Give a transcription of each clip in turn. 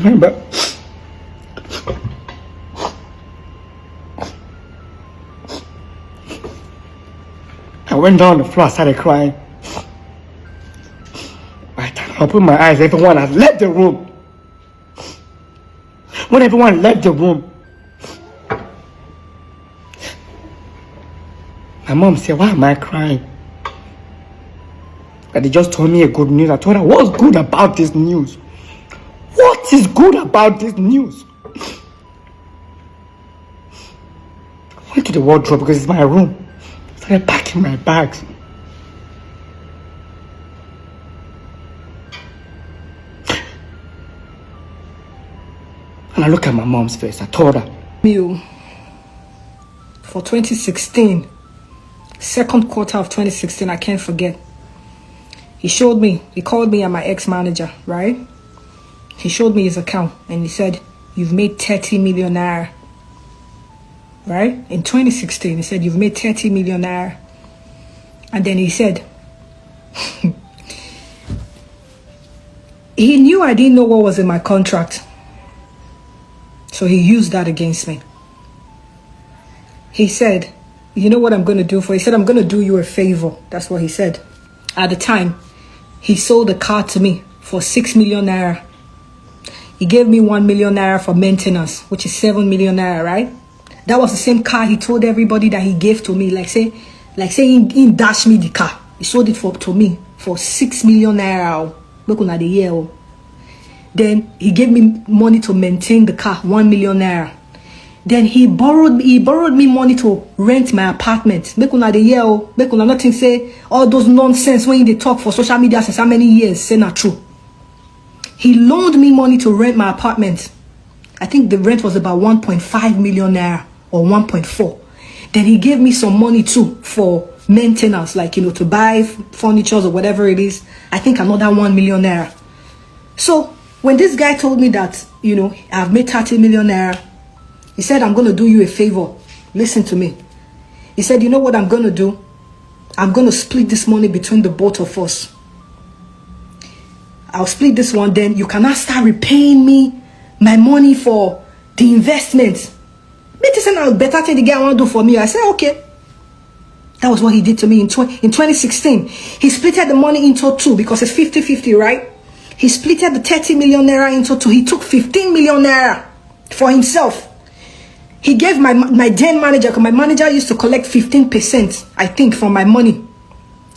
remember. I went down on the floor, I started crying. By the time I opened my eyes, everyone had left the room. When everyone left the room, my mom said, why am I crying? And they just told me a good news. I told her, what's good about this news? What is good about this news? I went to the wardrobe because it's my room. I started packing my bags. And I looked at my mom's face. I told her, for 2016, second quarter of 2016, I can't forget. He called me and my ex-manager, right? He showed me his account and he said, you've made 30 million naira. Right? In 2016, he said, you've made 30 million naira. And then he said, he knew I didn't know what was in my contract. So he used that against me. He said, you know what I'm going to do for you? He said, I'm going to do you a favor. That's what he said. At the time, he sold the car to me for 6 million naira. He gave me 1 million naira for maintenance, which is 7 million naira, right? That was the same car he told everybody that he gave to me. Like say he dashed me the car. He sold it to me for 6 million naira. Look at the year. Then he gave me money to maintain the car, 1 million naira. Then he borrowed me money to rent my apartment. Make una the year, make una nothing say all those nonsense when they talk for social media since how many years, say not true. He loaned me money to rent my apartment. I think the rent was about 1.5 million naira or 1.4. Then he gave me some money too for maintenance, like, to buy furniture or whatever it is. I think another 1 million naira. So when this guy told me that, I've made 30 million naira, he said, I'm going to do you a favor. Listen to me. He said, you know what I'm going to do? I'm going to split this money between the both of us. I'll split this one, then you cannot start repaying me my money for the investment. But this is better thing the guy want to do for me. I said, okay. That was what he did to me in 2016. He split the money into two because it's 50-50, right? He split the 30 million naira into two. He took 15 million naira for himself. He gave my then manager, because my manager used to collect 15%, I think, from my money.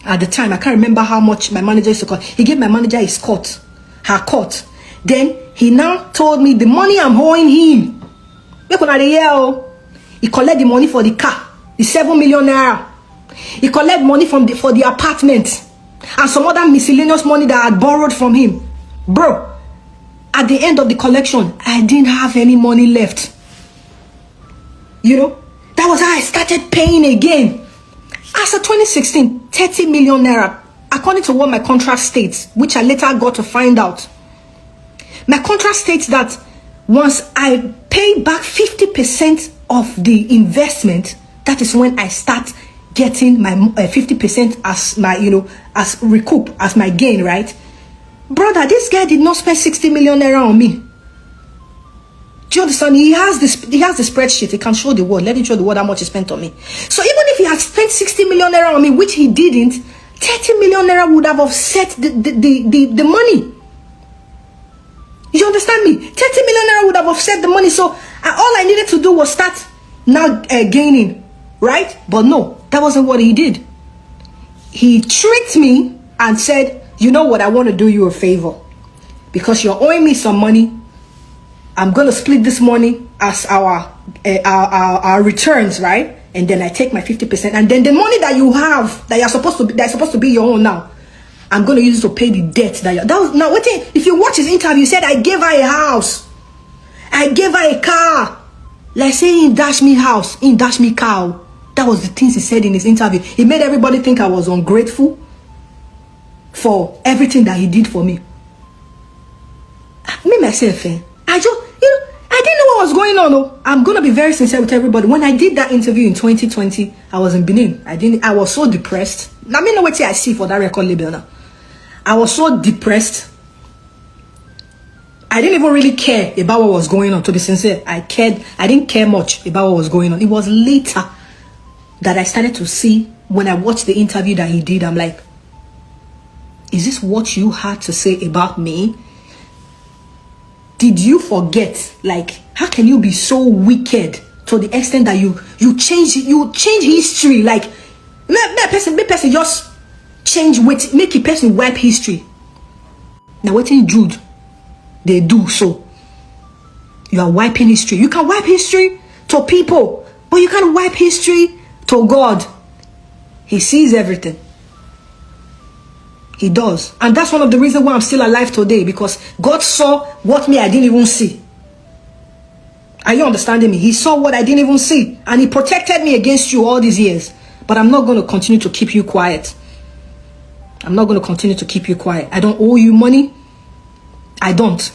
At the time, I can't remember how much my manager used to collect. He gave my manager his cut, her cut. Then he now told me the money I'm owing him. He collect the money for the car, the 7 million naira. He collect money for the apartment and some other miscellaneous money that I had borrowed from him. Bro, at the end of the collection, I didn't have any money left. That was how I started paying again. As of 2016, 30 million naira, according to what my contract states, which I later got to find out. My contract states that once I pay back 50% of the investment, that is when I start getting my 50% as my, as recoup, as my gain, right? Brother, this guy did not spend 60 million naira on me. Do you understand? He has the spreadsheet. He can show the world. Let him show the world how much he spent on me. So even if he had spent 60 million naira on me, which he didn't, 30 million naira would have offset the money. You understand me? 30 million naira would have offset the money. So all I needed to do was start now gaining, right? But no, that wasn't what he did. He tricked me and said, you know what? I want to do you a favor. Because you're owing me some money. I'm going to split this money as our returns, right? And then I take my 50%. And then the money that you have, that's supposed to be your own now, I'm going to use it to pay the debt now wait, if you watch his interview, he said I gave her a house. I gave her a car. Like saying he dashed me house, he dashed me car. That was the things he said in his interview. He made everybody think I was ungrateful for everything that he did for me. Me myself, I didn't know what was going on. Oh. I'm gonna be very sincere with everybody. When I did that interview in 2020, I was in Benin. I was so depressed. Now me know what I see for that record label now. I was so depressed. I didn't even really care about what was going on. To be sincere, I didn't care much about what was going on. It was later that I started to see, when I watched the interview that he did, I'm like, is this what you had to say about me? Did you forget? Like, how can you be so wicked to the extent that you change history? Like, me person just change with, make a person wipe history. Now what in Jude they do so? You are wiping history. You can wipe history to people, but you can't wipe history to God. He sees everything. He does. And that's one of the reasons why I'm still alive today, because God saw what I didn't even see. Are you understanding me? He saw what I didn't even see, and he protected me against you all these years. But I'm not going to continue to keep you quiet. I'm not going to continue to keep you quiet. I don't owe you money. I don't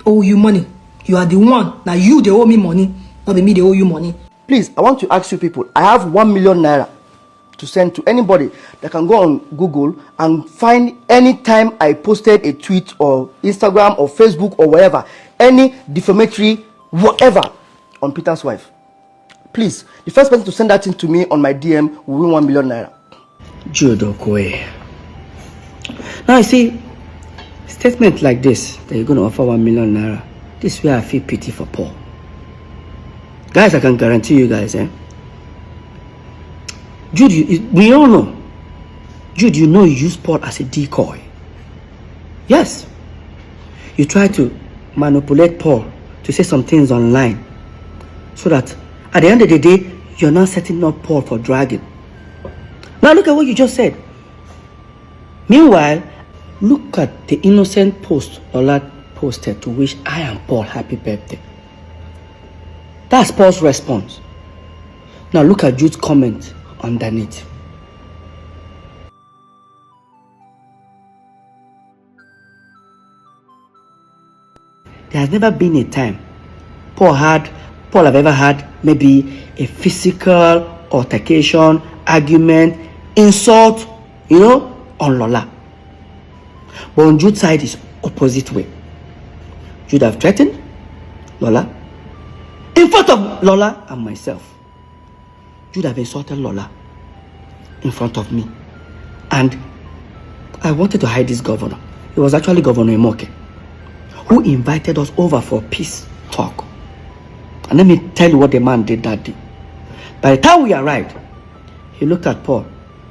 owe you money. You are the one. Now you, they owe me money. Not me, they owe you money. Please, I want to ask you people, I have 1 million naira to send to anybody that can go on Google and find any time I posted a tweet or Instagram or Facebook or whatever, any defamatory whatever on Peter's wife. Please, the first person to send that thing to me on my DM will win 1 million naira. Jude Okoye. Now you see, statement like this, that you're going to offer 1 million naira, this is where I feel pity for Paul. Guys, I can guarantee you guys, Jude, we all know. Jude, you know you use Paul as a decoy. Yes. You try to manipulate Paul to say some things online, so that at the end of the day, you're not setting up Paul for dragging. Now look at what you just said. Meanwhile, look at the innocent post Lola posted to wish I and Paul happy birthday. That's Paul's response. Now look at Jude's comment underneath. There has never been a time Paul have ever had maybe a physical altercation, argument, insult, on Lola. But on Jude's side is opposite way. Jude have threatened Lola in front of Lola and myself. Jude have insulted Lola in front of me. And I wanted to hide this governor. It was actually Governor Imoke, who invited us over for peace talk. And let me tell you what the man did that day. By the time we arrived, he looked at Paul.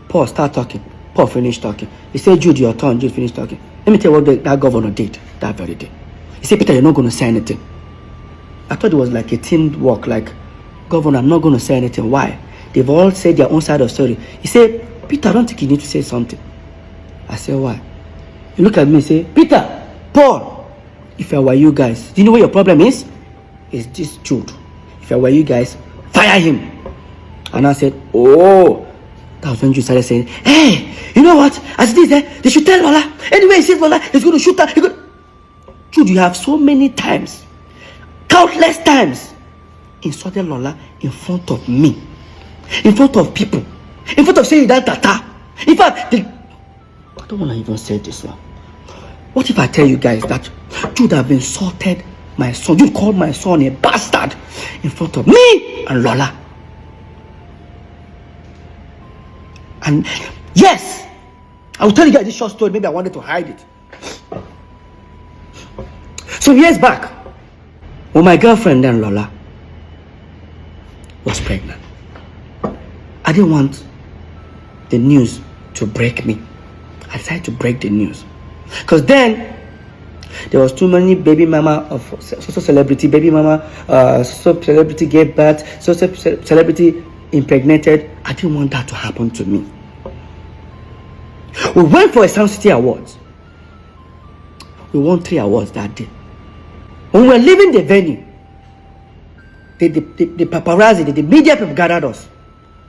Paul started talking. Paul finished talking. He said, Jude, your turn. Jude finished talking. Let me tell you what that governor did that very day. He said, Peter, you're not going to say anything. I thought it was like a team work, like, Governor, I'm not going to say anything. Why? They've all said their own side of story. He said, Peter, I don't think you need to say something. I said, why? He looked at me and said, Peter, Paul, if I were you guys, do you know what your problem is? It's this Jude. If I were you guys, fire him. And I said, oh. That was when Jude started saying, hey, you know what? As it is, they should tell Lola. Anyway, he says Lola is going to shoot her. Jude, you have so many times, countless times, insulted Lola in front of me, in front of people, in front of saying that tata. In fact, I don't want to even say this now. What if I tell you guys that Jude have insulted my son? You called my son a bastard in front of me and Lola. And yes, I will tell you guys this short story. Maybe I wanted to hide it. Some years back, when my girlfriend then Lola was pregnant, I didn't want the news to break me. I decided to break the news, because then there was too many baby mama of social celebrity, baby mama, social celebrity gave birth, social celebrity impregnated. I didn't want that to happen to me. We went for a Sound City Awards. We won 3 awards that day. When we were leaving the venue, the paparazzi, the media people gathered us.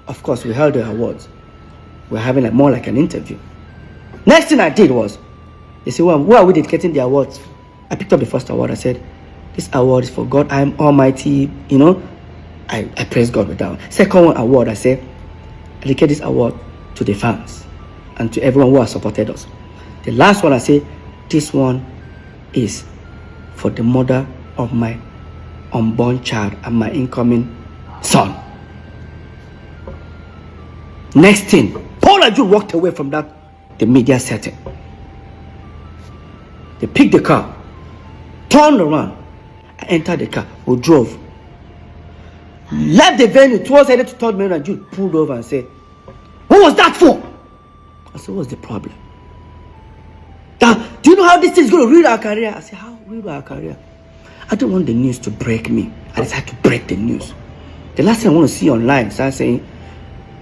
Of course, we held the awards. We were having more like an interview. Next thing I did was, they said, well, where are we dedicating the awards? I picked up the first award. I said, this award is for God, I am Almighty, I praise God with that one. Second award, I said, I dedicate this award to the fans and to everyone who has supported us. The last one, I say, this one is for the mother of my unborn child and my incoming son. Next thing, Paul and Jude walked away from the media setting. They picked the car, turned around, and entered the car. We drove. Left the venue towards headed to Third Main, and Jude pulled over and said, "What was that for?" I said, "What's the problem? Now, do you know how this thing is going to ruin our career?" I said, "How ruin our career?" I don't want the news to break me. I decided to break the news. The last thing I want to see online, start saying,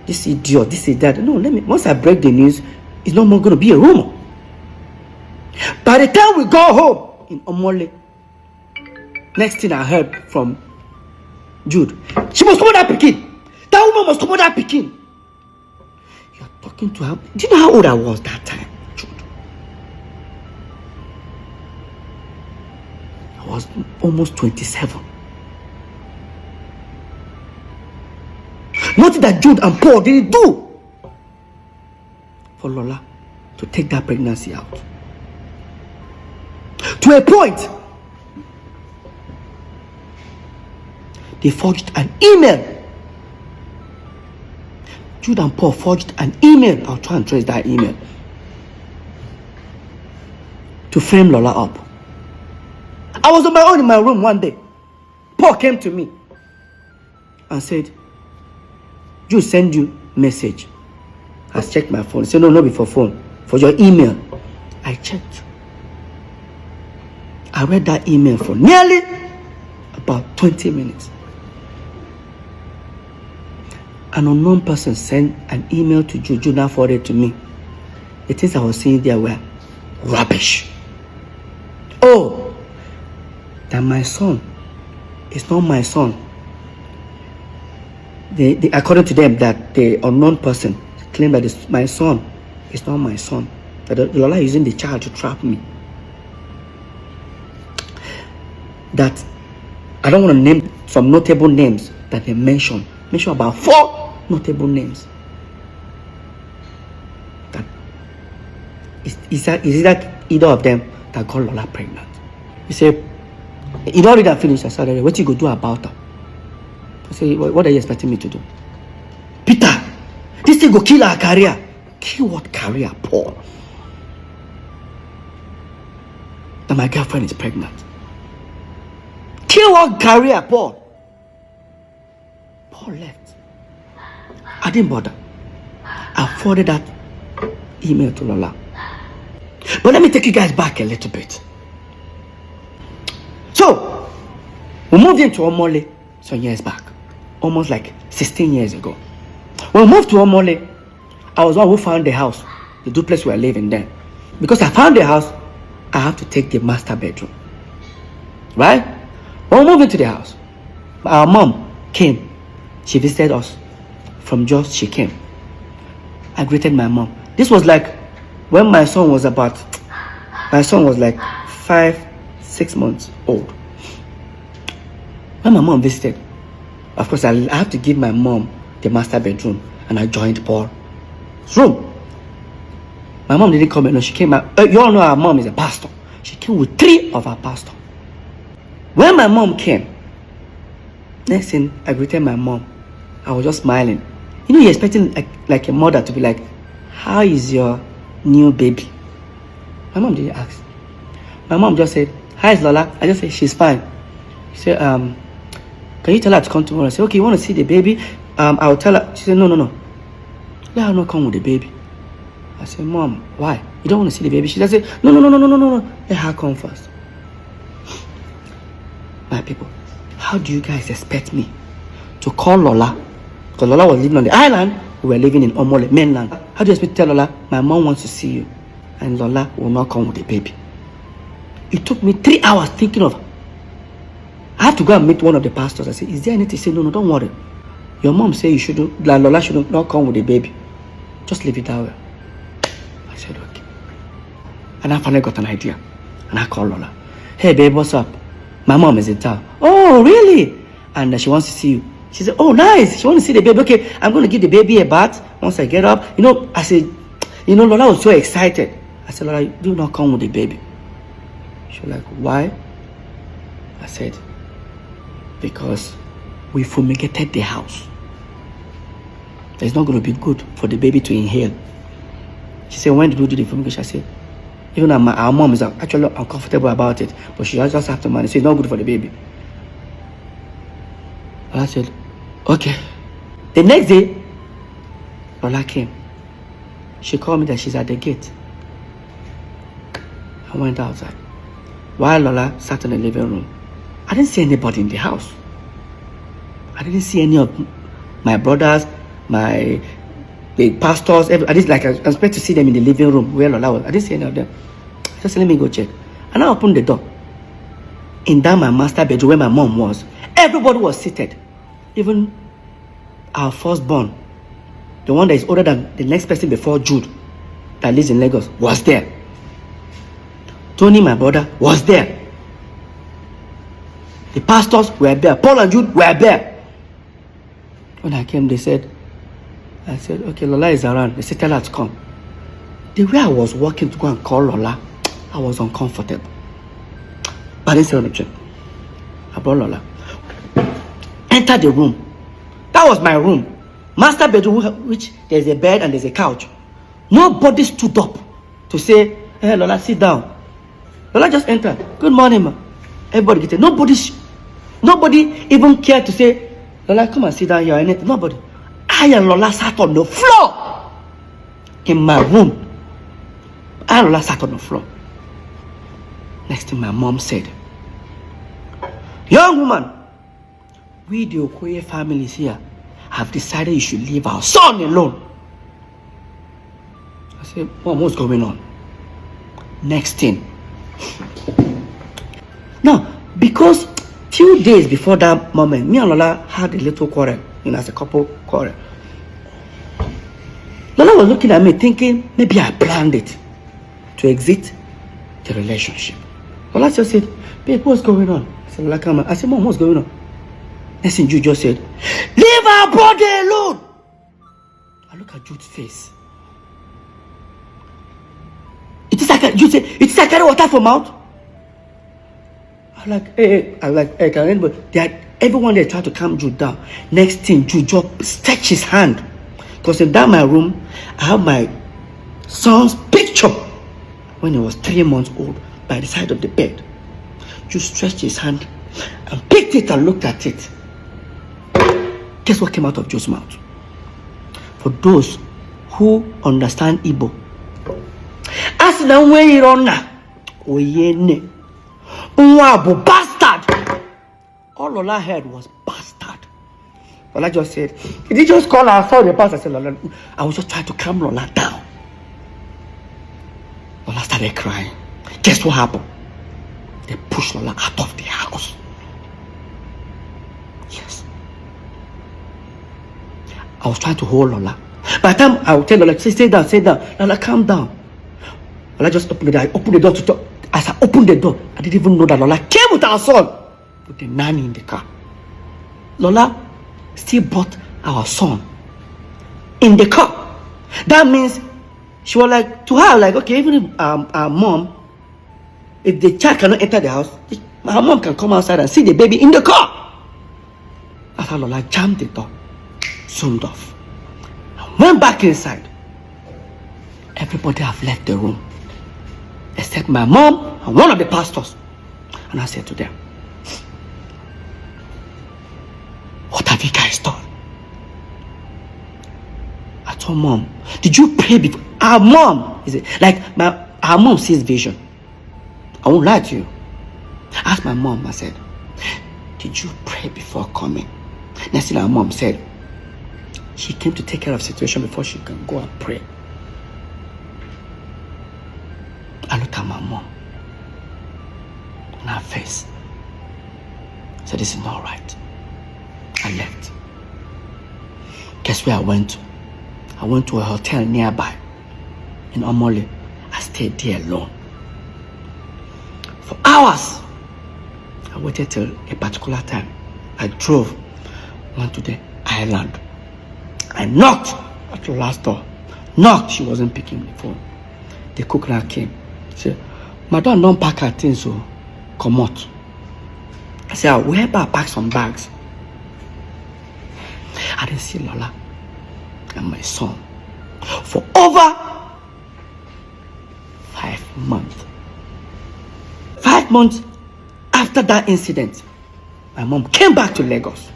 "This idiot, this is that." No, once I break the news, it's no more going to be a rumor. By the time we go home in Omole, next thing I heard from Jude, "She must come out that Pekin. That woman must come out that Pekin." You're talking to her. Do you know how old I was that time, Jude? I was almost 27. Nothing that Jude and Paul didn't do for Lola to take that pregnancy out. To a point, they forged an email. Jude and Paul forged an email. I'll try and trace that email. To frame Lola up. I was on my own in my room one day. Paul came to me and said, "Jude send you message." I checked my phone. He said, "No, not before phone. For your email." I checked. I read that email for nearly about 20 minutes. An unknown person sent an email to Jude. Jude now forwarded to me. The things I was seeing there were rubbish. Oh, that my son is not my son. According to them, that the unknown person claimed that my son is not my son. That Lola is using the child to trap me. That I don't want to name some notable names that they mention about 4 notable names. That is that either of them that got Lola pregnant. He said, "You don't read that finish." I said, "What you go do about her?" I said, "What are you expecting me to do?" "Peter, this thing go kill our career." "Kill what career, Paul?" "That my girlfriend is pregnant." "Kill what career, Paul?" Paul left. I didn't bother. I forwarded that email to Lola. But let me take you guys back a little bit. So, we moved into Omole some years back. Almost like 16 years ago. When we moved to Omole, I was one who found the house, the duplex we were living there. Because I found the house, I have to take the master bedroom. Right? When we moved into the house, our mom came. She visited us. From Jos, she came. I greeted my mom. This was like when my son was like 5-6 months old. When my mom visited, of course, I have to give my mom the master bedroom, and I joined Paul's room. My mom didn't come in. No, she came out. You all know our mom is a pastor. She came with 3 of our pastors. When my mom came, next thing I greeted my mom. I was just smiling. You know, you're expecting like a mother to be like, "How is your new baby?" My mom didn't ask. My mom just said, "Hi, Lola." I just said, "She's fine." She said, "Can you tell her to come tomorrow?" I said, "Okay, you want to see the baby? I'll tell her." She said, No. Let her not come with the baby. I said, "Mom, why? You don't want to see the baby?" She just said, No. Let her come first. My people, how do you guys expect me to call Lola? Because Lola was living on the island, we were living in Omole, mainland. How do you expect to tell Lola, "My mom wants to see you," and Lola will not come with the baby? It took me 3 hours thinking of. I have to go and meet one of the pastors. I said, "Is there anything?" He said, No, don't worry. Your mom said you shouldn't, Lola should not come with the baby. Just leave it that way. I said, okay. And I finally got an idea. And I called Lola. "Hey babe, what's up? My mom is in town." "Oh, really?" "And she wants to see you." She said, "Oh, nice. She wants to see the baby. Okay, I'm going to give the baby a bath once I get up." I said, Lola was so excited. I said, "Lola, do not come with the baby." She was like, "Why?" I said, because we fumigated the house. It's not going to be good for the baby to inhale. She said, when did we do the fumigation? I said, even our mom is actually uncomfortable about it, but she just have to manage. So it's not good for the baby. And I said, okay. The next day, Lola came. She called me that she's at the gate. I went outside. While Lola sat in the living room, I didn't see anybody in the house. I didn't see any of my brothers, the pastors. I didn't I expect to see them in the living room where Lola was. I didn't see any of them. I just said, let me go check. And I opened the door. In that my master bedroom where my mom was, everybody was seated. Even our firstborn, the one that is older than the next person before Jude, that lives in Lagos, was there. Tony, my brother, was there. The pastors were there. Paul and Jude were there. When I came, I said, okay, Lola is around. They said, tell her to come. The way I was walking to go and call Lola, I was uncomfortable. But I didn't say anything. I brought Lola. Entered the room. That was my room. Master bedroom, which there's a bed and there's a couch. Nobody stood up to say, hey, Lola, sit down. Lola just entered. Good morning, ma. Everybody get it. Nobody even cared to say, Lola, come and sit down here or anything. Nobody. I and Lola sat on the floor in my room. I and Lola sat on the floor. Next thing my mom said, young woman, we the Okoye families here have decided you should leave our son alone. I said, Mom, what's going on? Next thing. Now, because few days before that moment, me and Lola had a little quarrel, as a couple quarrel. Lola was looking at me thinking, maybe I planned it to exit the relationship. Lola just said, babe, what's going on? I said, Lola, come on. I said, Mom, what's going on? Next thing Jude just said, leave our brother alone. I look at Jude's face. It is like Jude said, it is like carry water from mouth. I'm like, hey, can anybody? Everyone there tried to calm Jude down. Next thing, Jude just stretched his hand. Because in that my room, I have my son's picture when he was 3 months old by the side of the bed. Jude stretched his hand and picked it and looked at it. Guess what came out of Jude's mouth? For those who understand Igbo, as the way you run now, oyene, unwabu bastard. All Lola heard was bastard. Lola just said, did he just call her? I saw the pastor. I said, Lola, I was just trying to calm Lola down. Lola started crying. Guess what happened? They pushed Lola out of the house. Yes. I was trying to hold Lola. By the time I would tell Lola, sit down, Lola, calm down. Lola just opened the door. I opened the door to talk. As I opened the door, I didn't even know that Lola came with our son, with the nanny in the car. Lola still brought our son in the car. That means she was like, to her, like, okay, even if our mom, if the child cannot enter the house, her mom can come outside and see the baby in the car. That's how Lola jammed the door, zoomed off, and went back inside. Everybody have left the room, except my mom and one of the pastors. And I said to them, what have you guys done? I told Mom, did you pray before? Our mom, is it like our mom sees vision. I won't lie to you. I asked my mom, I said, did you pray before coming? Next thing our mom said, she came to take care of the situation before she can go and pray. I looked at my mom on her face. I said, this is not right. I left. Guess where I went to? I went to a hotel nearby in OKOLIE. I stayed there alone. For hours. I waited till a particular time. I drove, went to the island. I knocked at the last door. Knocked, she wasn't picking the phone. The cook now came. Said, Madam, don't pack her things, so come out. I said, I'll help her pack some bags. I didn't see Lola and my son for over 5 months. 5 months after that incident, my mom came back to Lagos,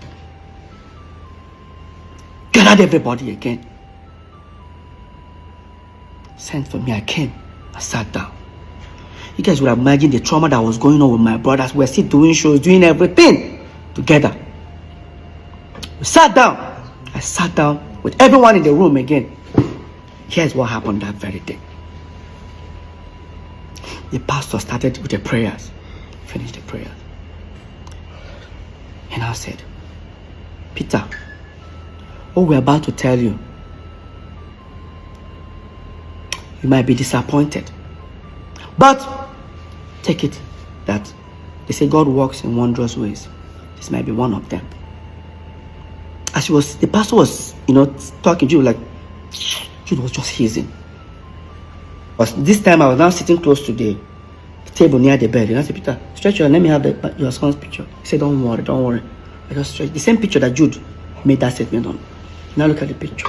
gathered everybody again, sent for me. I came, I sat down. You guys would have imagined the trauma that was going on with my brothers. We're still doing shows, doing everything together. We sat down. I sat down with everyone in the room again. Here's what happened that very day. The pastor started with the prayers, finished the prayers. And I said, Peter, what we're about to tell you, you might be disappointed. But take it that they say God works in wondrous ways. This might be one of them. As the pastor was, talking to you, like, Jude was just hissing. But this time I was now sitting close to the table near the bed. And I said, Peter, stretch your, let me have your son's picture. He said, don't worry. I just stretched the same picture that Jude made that statement on. Now look at the picture.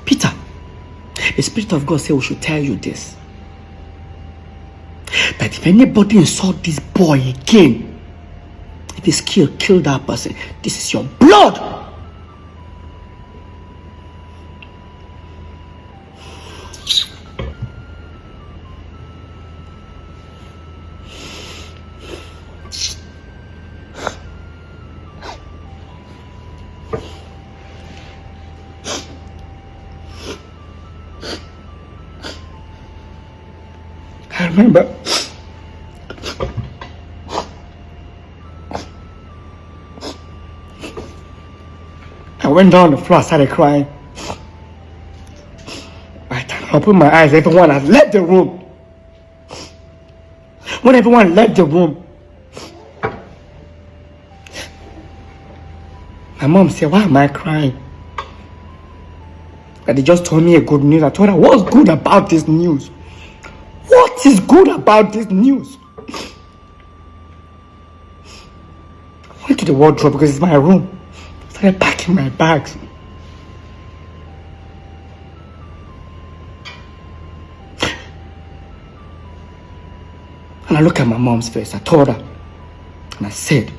Peter, the Spirit of God said we should tell you this. That if anybody insult this boy again, if he's killed, kill that person. This is your blood. I remember I went down the floor, I started crying. I opened my eyes, everyone had left the room. When everyone left the room, my mom said, why am I crying? And they just told me a good news. I told her, what's good about this news? What is good about this news? I went to the wardrobe because it's my room. I started packing my bags. And I looked at my mom's face. I told her, and I said,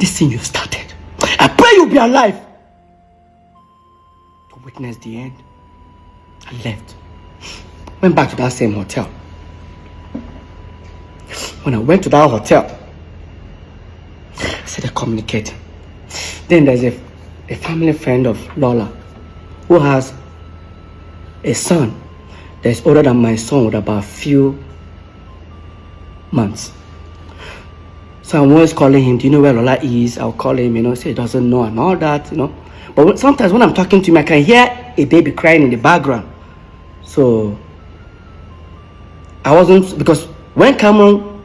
this thing you started, I pray you'll be alive to witness the end. I left. Went back to that same hotel. When I went to that hotel, I started communicating. Then there's a family friend of Lola who has a son that's older than my son with about a few months. So I'm always calling him, do you know where Lola is? I'll call him, say he doesn't know and all that, But sometimes when I'm talking to him, I can hear a baby crying in the background. So I wasn't, because when Cameron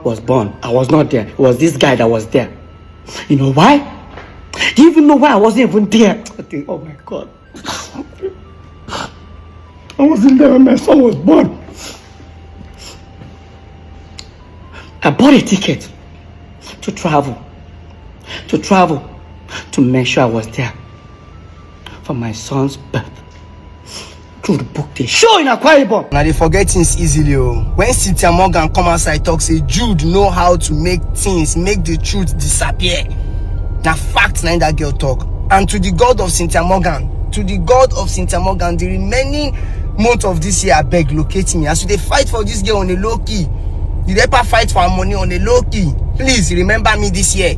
was born, I was not there. It was this guy that was there. You know why? Do you even know why I wasn't even there? I think, oh my God. I wasn't there when my son was born. I bought a ticket to travel to make sure I was there for my son's birth. Jude booked a show in Akwa Ibom. Now they forget things easily. When Cynthia Morgan come outside talk, say Jude know how to make things, make the truth disappear. Now fact now that girl talk. And to the God of Cynthia Morgan, the remaining month of this year, I beg, locate me. As they fight for this girl on a low key, the rapper fight for her money on a low key. Please remember me this year.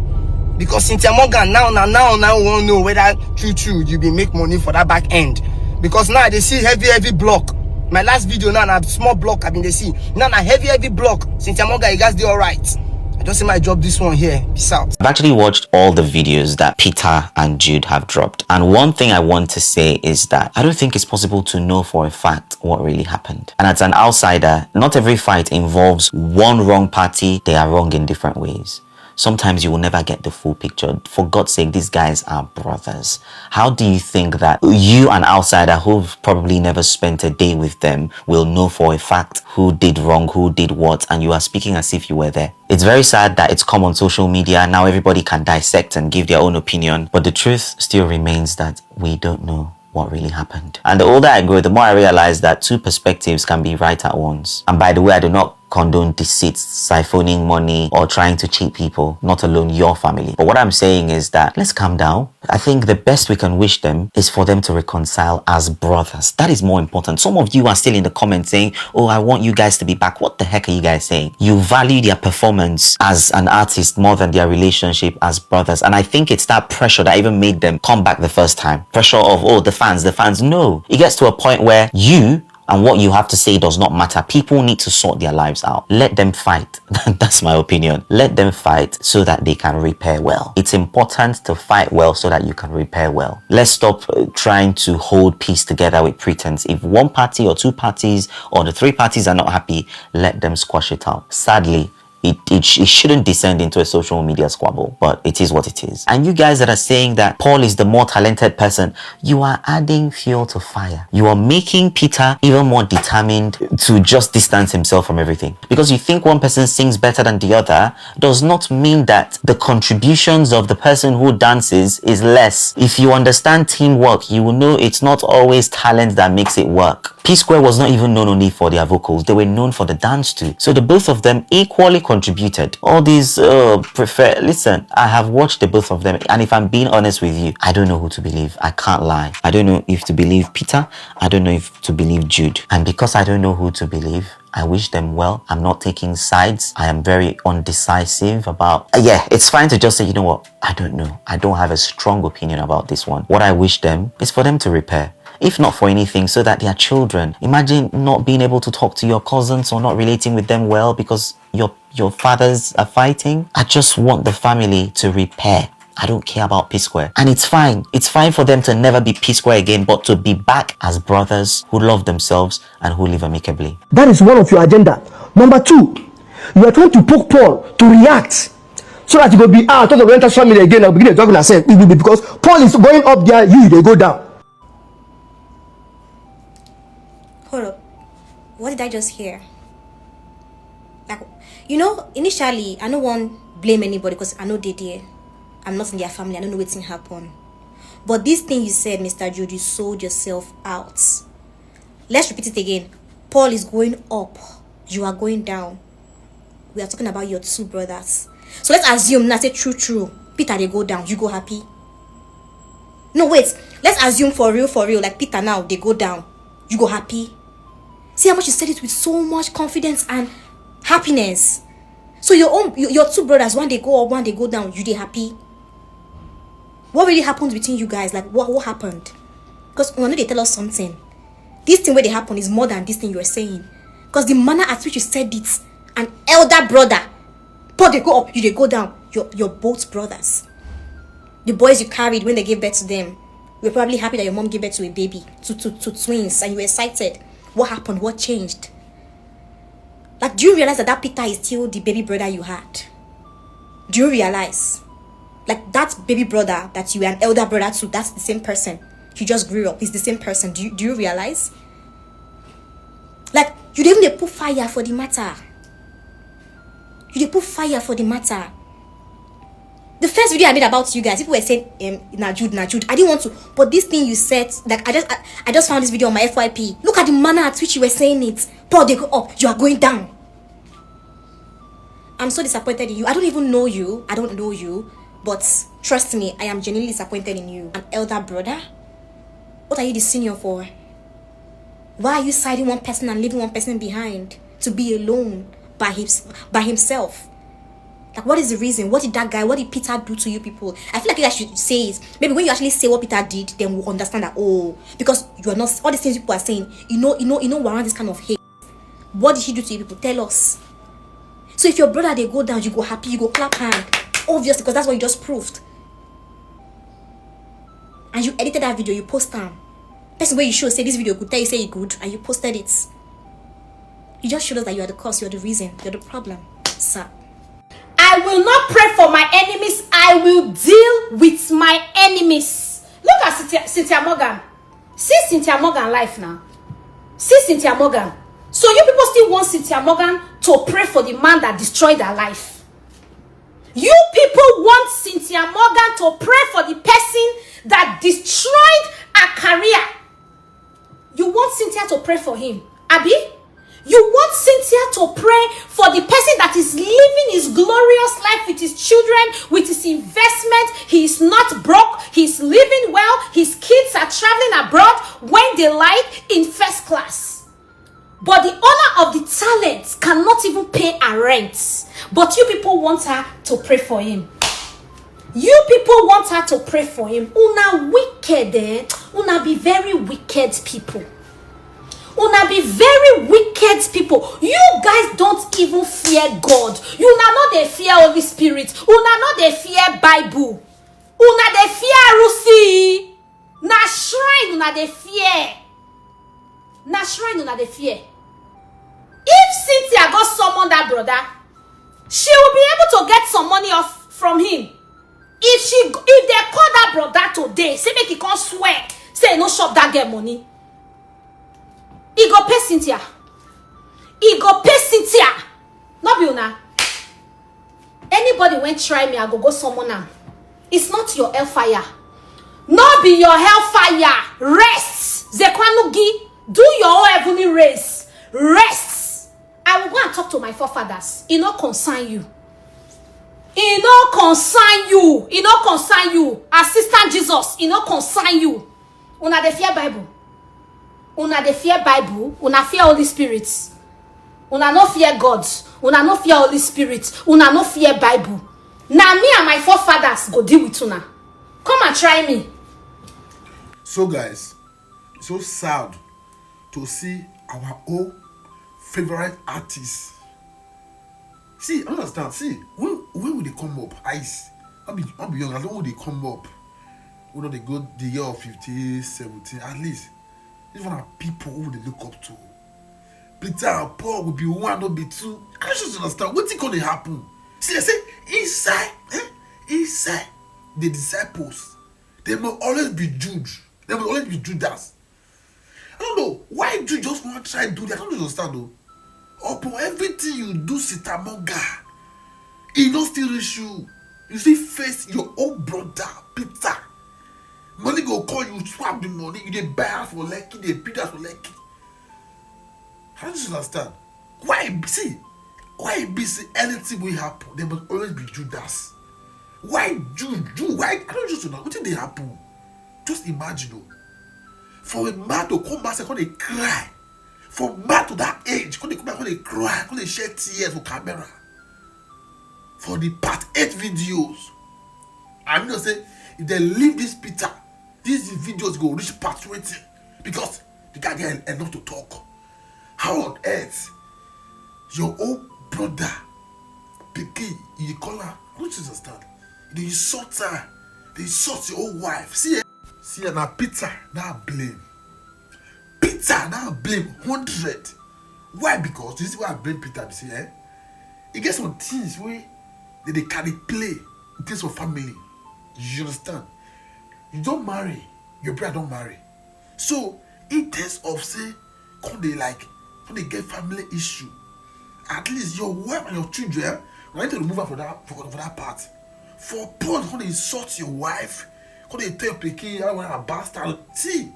Because Cynthia Morgan now we won't know whether true you be make money for that back end. Because now they see heavy block. My last video now a small block I mean they see. Now a heavy block. Cynthia Morgan, you guys do alright. I just see my job this one here. Peace out. I've actually watched all the videos that Peter and Jude have dropped. And one thing I want to say is that I don't think it's possible to know for a fact what really happened. And as an outsider, not every fight involves one wrong party. They are wrong in different ways. sometimes you will never get the full picture. For God's sake, these guys are brothers. How do you think that you, an outsider who've probably never spent a day with them, will know for a fact who did wrong, who did what, and you are speaking as if you were there? It's very sad that it's come on social media. Now everybody can dissect and give their own opinion, but the truth still remains that we don't know what really happened. And the older I grow, the more I realize that two perspectives can be right at once. And by the way, I do not condone deceit, siphoning money, or trying to cheat people, not alone your family. But what I'm saying is that let's calm down. I think the best we can wish them is for them to reconcile as brothers. That is more important. Some of you are still in the comments saying, oh, I want you guys to be back. What the heck are you guys saying? You value their performance as an artist more than their relationship as brothers. And I think it's that pressure that even made them come back the first time. Pressure of, oh, the fans. No. It gets to a point where you and what you have to say does not matter. People need to sort their lives out. Let them fight. That's my opinion. Let them fight so that they can repair well. It's important to fight well so that you can repair well. Let's stop trying to hold peace together with pretense. If one party or two parties or the three parties are not happy, let them squash it out. Sadly, it shouldn't descend into a social media squabble, but it is what it is. And you guys that are saying that Paul is the more talented person, you are adding fuel to fire. You are making Peter even more determined to just distance himself from everything. Because you think one person sings better than the other does not mean that the contributions of the person who dances is less. If you understand teamwork, you will know it's not always talent that makes it work. P-Square was not even known only for their vocals. They were known for the dance too. So the both of them equally contributed. All these listen, I have watched the both of them, and if I'm being honest with you, I don't know who to believe. I can't lie. I don't know if to believe Peter. I don't know if to believe Jude. And because I don't know who to believe, I wish them well. I'm not taking sides. I am very undecisive about... yeah, it's fine to just say, you know what? I don't know. I don't have a strong opinion about this one. What I wish them is for them to repair. If not for anything, so that their children... Imagine not being able to talk to your cousins or not relating with them well because your fathers are fighting. I just want the family to repair. I don't care about P-Square. And it's fine. It's fine for them to never be P-Square again, but to be back as brothers who love themselves and who live amicably. That is one of your agenda. Number two, you are trying to poke Paul to react so that he will be out of the rental family again and begin to talk and say, because Paul is going up there, they go down. Hold up. What did I just hear? Like, you know, initially, I don't want to blame anybody because I know they did. I'm not in their family. I don't know what's going to happen. But this thing you said, Mr. Jude, you sold yourself out. Let's repeat it again. Paul is going up. You are going down. We are talking about your two brothers. So let's assume, now say true. Peter, they go down. You go happy. No, wait. Let's assume for real. Like Peter now, they go down. You go happy. See how much you said it with so much confidence and happiness. So your two brothers, one they go up, one they go down, you they happy. What really happened between you guys? Like what happened? Because when they tell us something, this thing where they happen is more than this thing you are saying. Because the manner at which you said it, an elder brother, but they go up, you they go down. You're both brothers. The boys you carried when they gave birth to them, you were probably happy that your mom gave birth to a baby, to twins, and you were excited. What happened? What changed? Like, do you realize that Peter is still the baby brother you had? Do you realize? Like, that baby brother that you were an elder brother to, that's the same person. He just grew up. He's the same person. Do you realize? Like, you didn't even put fire for the matter. You didn't put fire for the matter. The first video I made about you guys, people were saying, Jude. I didn't want to. But this thing you said, like, I just found this video on my FYP. Look at the manner at which you were saying it. Paul, they go up. You are going down. I'm so disappointed in you. I don't even know you. I don't know you. But trust me, I am genuinely disappointed in you. An elder brother? What are you the senior for? Why are you siding one person and leaving one person behind? To be alone by himself? Like, what is the reason? What did Peter do to you people? I feel like you guys should say it. Maybe when you actually say what Peter did, then we'll understand that, oh, because you are not, all these things people are saying, you know, we're around this kind of hate. What did he do to you people? Tell us. So if your brother, they go down, you go happy, you go clap hand. Obviously, because that's what you just proved. And you edited that video, you post them. Person where you show, say this video good, tell you say it good, and you posted it. You just showed us that you are the cause, you're the reason, you're the problem. Sir. I I will not pray for my enemies. I will deal with my enemies. Look at Cynthia Morgan. See Cynthia Morgan life now. See Cynthia Morgan. So you people still want Cynthia Morgan to pray for the man that destroyed her life. You people want Cynthia Morgan to pray for the person that destroyed her career. You want Cynthia to pray for him, Abby? You want Cynthia to pray for the person that is living his glorious life with his children, with his investment. He is not broke. He's living well. His kids are traveling abroad when they like in first class. But the owner of the talent cannot even pay her rent. But you people want her to pray for him. You people want her to pray for him. Una wicked, eh? Una be very wicked people. Una be very wicked people. You guys don't even fear God. You not dey fear Holy Spirit. Una not dey fear Bible. Una dey fear Rusi. Na shrine una dey fear. Na shrine una dey fear. If Cynthia got summon that brother, she will be able to get some money off from him. If they call that brother today, say make he come swear, say no shop that get money. He go pay Cynthia. He go pay Cynthia. Not be una. Anybody when try me, I go summon am. It's not your hellfire. Not be your hellfire. Rest. Zekwanugi. Do your own heavenly race. Rest. I will go and talk to my forefathers. It not concern you. It not concern you. It not concern you. Assistant Jesus. It not concern you. Una dey fear Bible. Una dey fear Bible. Una fear Holy Spirit. Una no fear God. Una no fear Holy Spirit. Una no fear Bible. Now me and my forefathers go deal with una. Come and try me. So guys, it's so sad to see our own favorite artists. See, understand, see, when will they come up? Ice. I'll be young, I don't know when they come up. You know, they go the year of 15, 17, at least. These one are people who they look up to. Peter and Paul will be one, not be two. I just understand. What's going to happen? See, I say, inside the disciples, they will always be Jude. They will always be Judas. I don't know why Jude just want to try to do that. I don't understand though. Upon everything you do, Cynthia Morgan, it don't still reach you. You see, face your own brother, Peter. Money go call you, swap the money, you dey buy house for Lekki, they pay that for Lekki. I don't understand. Why be see anything will happen? There must always be Judas. Why Jude? Why? I don't just know. What did they happen? Just imagine though. For a man to come back and they cry. For man to that age, when they come back, when they cry, when they shed tears for camera. For the part 8 videos. I mean to say, if they leave this Peter, these videos go reach part 20. Because the guy get enough to talk. How on earth your own brother, Picky, you call her, I don't understand. They insult her, they insult your own wife. See now Peter, now blame. Peter, now blame 100. Why? Because this is why I blame Peter. See, he gets some things where they carry play in terms of family. You understand? You don't marry, your brother don't marry. So, in terms of say, when they get family issue, at least your wife and your children, you need to remove her for that part. For Paul, when they insult your wife, when they tell Picky, I want a bastard. See,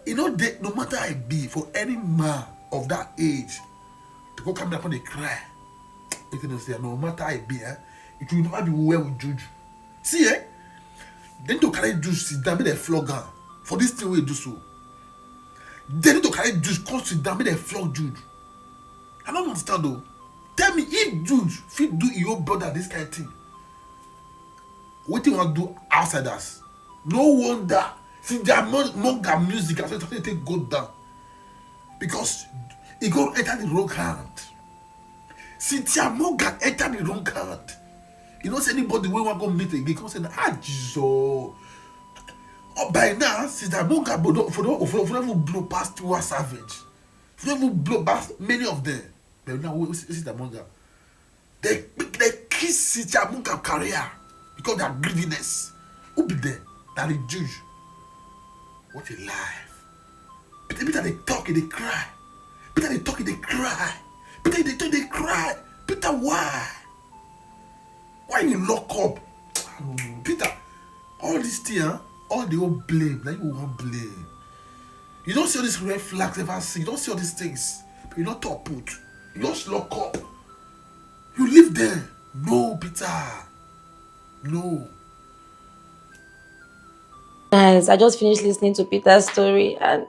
you know, no matter how it be, for any man of that age, to go come back when they cry, you can say, no matter how it be, it will never be well with Jude. See, then to carry Jude, sit down, they flog her. For this thing we do so. Then to carry Jude, come sit down, they flog Jude. I don't understand though. Tell me, if Jude fit do your brother this kind of thing, what do you want to do outsiders? No wonder, since their manga music, I think they go down. Because it go enter the wrong hand. Cynthia Morgan enter the wrong hand. You know, anybody when want to go meet again, come say, Jesus. Oh, by now, Cynthia Morgan, for them blow past Tiwa Savage. For them blow past many of them. But now, Cynthia Morgan, they kiss Cynthia Morgan's career because of their greediness. Who be there? That is Jude. What a life. Peter they talk, they cry. Peter they talk, they cry. Peter they talk, they cry. Peter, why? Why you lock up? Peter, all this thing, huh? All the old blame, like you want blame. You don't see all these red flags ever see. You don't see all these things. But you not talk put. You just lock up. You live there. No, Peter. No. Guys, I just finished listening to Peter's story and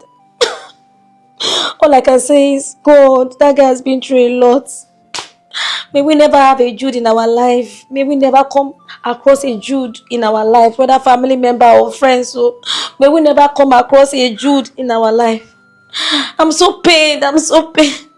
all I can say is, God, that guy has been through a lot. May we never have a Jude in our life. May we never come across a Jude in our life, whether family member or friends. So may we never come across a Jude in our life. I'm so pained. I'm so pained.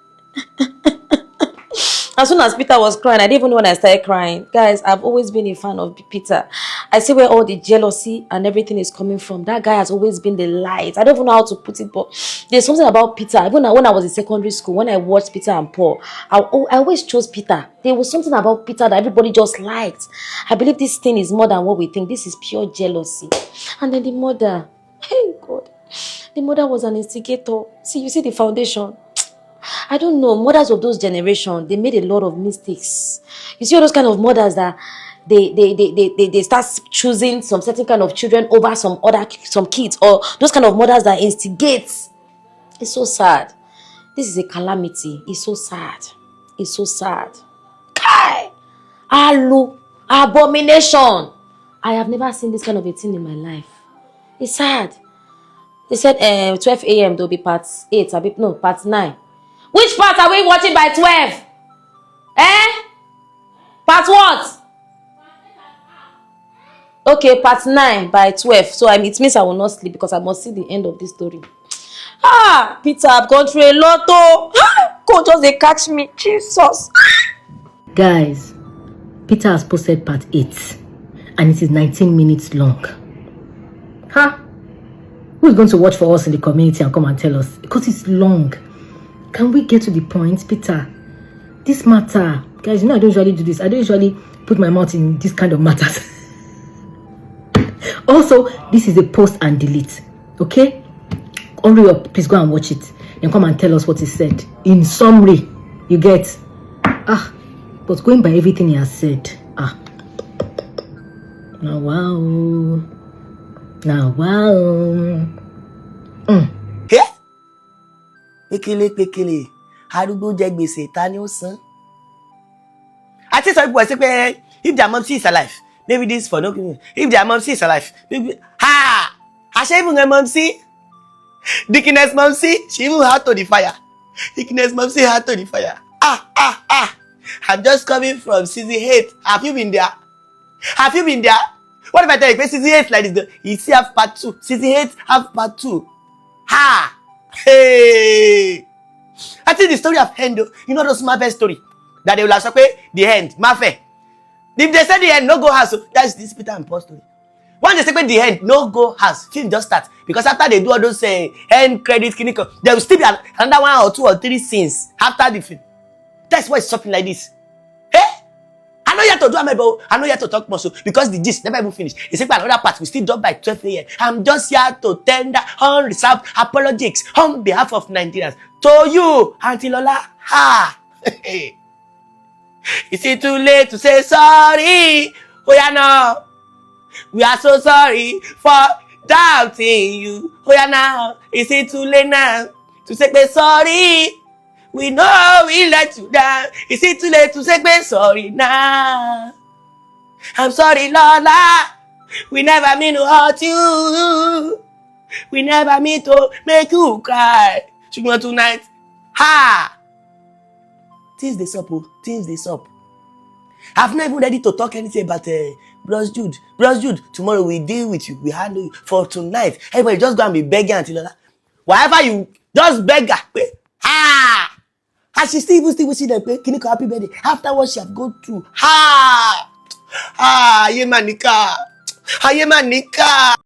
As soon as Peter was crying, I didn't even know when I started crying. Guys, I've always been a fan of Peter. I see where all the jealousy and everything is coming from. That guy has always been the light. I don't even know how to put it, but there's something about Peter. Even when I was in secondary school, when I watched Peter and Paul, I always chose Peter. There was something about Peter that everybody just liked. I believe this thing is more than what we think. This is pure jealousy. And then the mother, hey God, the mother was an instigator. See, you see the foundation. I don't know, mothers of those generations, they made a lot of mistakes. You see all those kind of mothers that they start choosing some certain kind of children over some kids, or those kind of mothers that instigate. It's so sad. This is a calamity. It's so sad. It's so sad. Kai! Alu! Abomination! I have never seen this kind of a thing in my life. It's sad. They said 12 a.m. there'll be part 8. No, part 9. Which part are we watching by 12? Part what? Okay, part 9 by 12. So it means I will not sleep because I must see the end of this story. Peter, I've gone through a lot. God, just they catch me. Jesus. Guys, Peter has posted part 8 and it is 19 minutes long. Who is going to watch for us in the community and come and tell us? Because it's long. Can we get to the point, Peter? This matter, guys, I don't usually do this. I don't usually put my mouth in this kind of matters. Also, this is a post and delete. Okay? Hurry up, please go and watch it. Then come and tell us what he said. In summary, you get. But going by everything he has said. Now wow. Pékélé arúgbó jẹ gbèsè ta ni ó san. I think some people say pé if their mom is alive maybe this for no reason. If their mom is alive maybe àṣẹ even her mom see Dickiness mom see she even had to the fire. Dickiness mom see had to the fire. I'm just coming from season 8. Have you been there? Have you been there? What if I tell you season 8 like this? You see have part 2. Season 8 have part 2. Hey! I think the story of Hendo, you know those Marvel story that they will have said the end, Marvel. If they say the end, no go house, so that's this Peter and Paul story. When they say the end, no go house, film just start because after they do all those end credit clinical, there will still be another 1 or 2 or 3 scenes after the film. That's why it's something like this. I know you have to do Amebo. I know you have to talk more so because the gist never even finished. It's like another part we still drop by 12 a.m. I'm just here to tender unreserved apologies on behalf of Nigerians to you, Auntie Lola. Is it too late to say sorry? Oh yeah, no. We are so sorry for doubting you. Oh yeah, now. Is it too late now to say sorry? We know we let you down. Is it too late to say sorry now? I'm sorry, Lola. We never mean to hurt you. We never mean to make you cry. Shugma tonight. Things they sup, things they sup. I've not even ready to talk anything about Bros Jude. Bros Jude, tomorrow we deal with you. We handle you. For tonight, everybody just go and be begging until Lola. Whatever you just beg her. And she still see them play Kiniko happy birthday after what she have gone through. Aye manika.